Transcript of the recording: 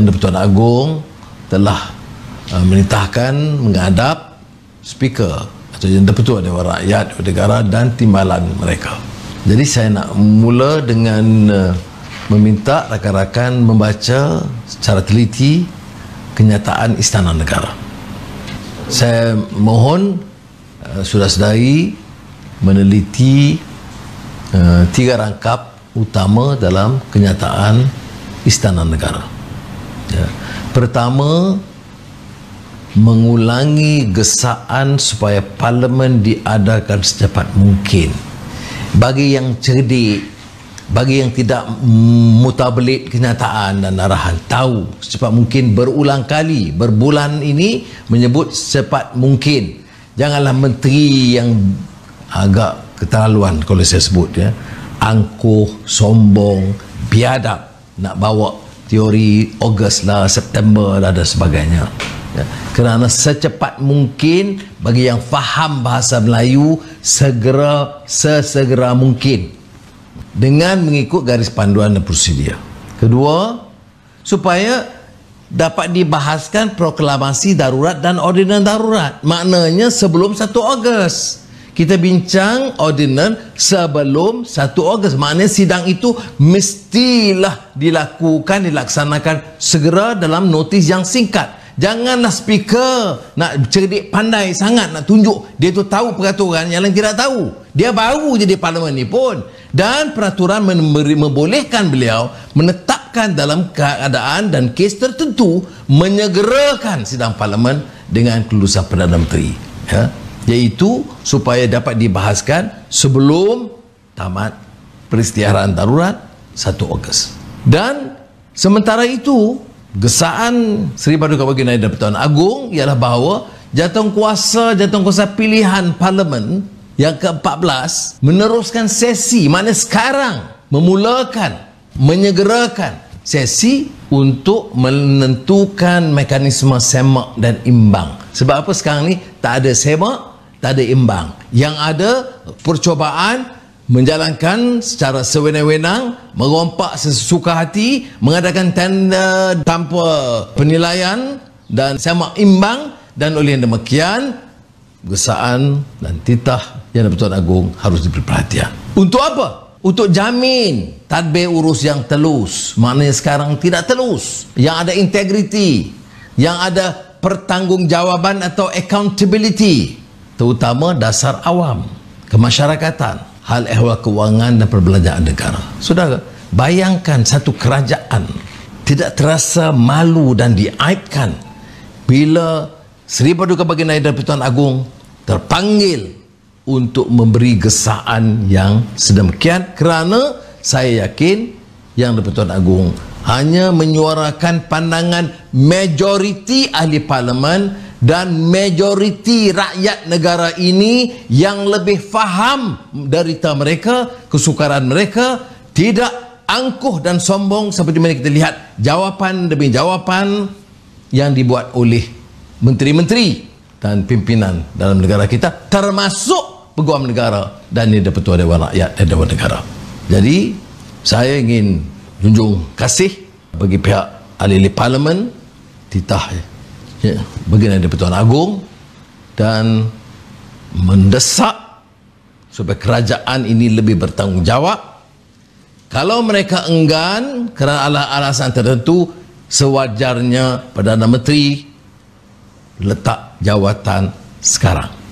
Yang di-Pertuan Agong telah menitahkan menghadap Speaker atau Yang di-Pertua Dewan Rakyat Negara dan timbalan mereka. Jadi saya nak mula dengan meminta rakan-rakan membaca secara teliti kenyataan Istana Negara. Saya mohon saudara-saudari meneliti 3 rangkap utama dalam kenyataan Istana Negara. Ya. Pertama, mengulangi gesaan supaya Parlimen diadakan secepat mungkin. Bagi yang cerdik, bagi yang tidak mutabelit kenyataan dan arahan, tahu secepat mungkin berulang kali, berbulan ini menyebut secepat mungkin. Janganlah menteri yang agak keterlaluan kalau saya sebut, ya, angkuh, sombong, biadab, nak bawa teori Ogos lah, September lah dan sebagainya. Ya, kerana secepat mungkin bagi yang faham bahasa Melayu, sesegera mungkin dengan mengikut garis panduan dan prosedur. Kedua, supaya dapat dibahaskan proklamasi darurat dan ordinan darurat. Maknanya sebelum 1 Ogos. Kita bincang ordinan sebelum 1 Ogos. Maknanya sidang itu mestilah dilaksanakan segera dalam notis yang singkat. Janganlah speaker nak cerdik pandai sangat nak tunjuk dia tu tahu peraturan yang lain tidak tahu. Dia baru jadi parlimen ni pun. Dan peraturan membolehkan beliau menetapkan dalam keadaan dan kes tertentu menyegerakan sidang parlimen dengan kelulusan Perdana Menteri, ya, iaitu supaya dapat dibahaskan sebelum tamat peristiharaan darurat 1 Ogos. Dan sementara itu, gesaan Seri Paduka Baginda di-Pertuan Agong ialah bahawa jawatankuasa pilihan Parlimen yang ke-14 meneruskan sesi, maknanya sekarang memulakan, menyegerakan sesi untuk menentukan mekanisme semak dan imbang. Sebab apa sekarang ni tak ada semak, tak ada imbang. Yang ada percubaan menjalankan secara sewenang-wenang, merompak sesuka hati, mengadakan tender tanpa penilaian dan semak imbang, dan oleh yang demikian gesaan dan titah Yang di-Pertuan Agong harus diberi perhatian. Untuk apa? Untuk jamin tadbir urus yang telus. Maknanya sekarang tidak telus, yang ada integriti, yang ada pertanggungjawaban atau accountability, terutama dasar awam, kemasyarakatan, hal ehwal kewangan dan perbelanjaan negara. Saudara, bayangkan satu kerajaan tidak terasa malu dan diaibkan bila Seri Paduka Baginda di-Pertuan Agong terpanggil untuk memberi gesaan yang sedemikian, kerana saya yakin Yang di-Pertuan Agong hanya menyuarakan pandangan majoriti ahli parlimen dan majoriti rakyat negara ini yang lebih faham derita mereka, kesukaran mereka, tidak angkuh dan sombong seperti mana kita lihat jawapan demi jawapan yang dibuat oleh menteri-menteri dan pimpinan dalam negara kita, termasuk Peguam Negara dan Di-Pertua Dewan Rakyat dan Dewan Negara. Jadi saya ingin junjung kasih bagi pihak ahli parlimen, titah Baginda Di-Pertuan Agong, dan mendesak supaya kerajaan ini lebih bertanggungjawab. Kalau mereka enggan kerana alasan tertentu, sewajarnya Perdana Menteri letak jawatan sekarang.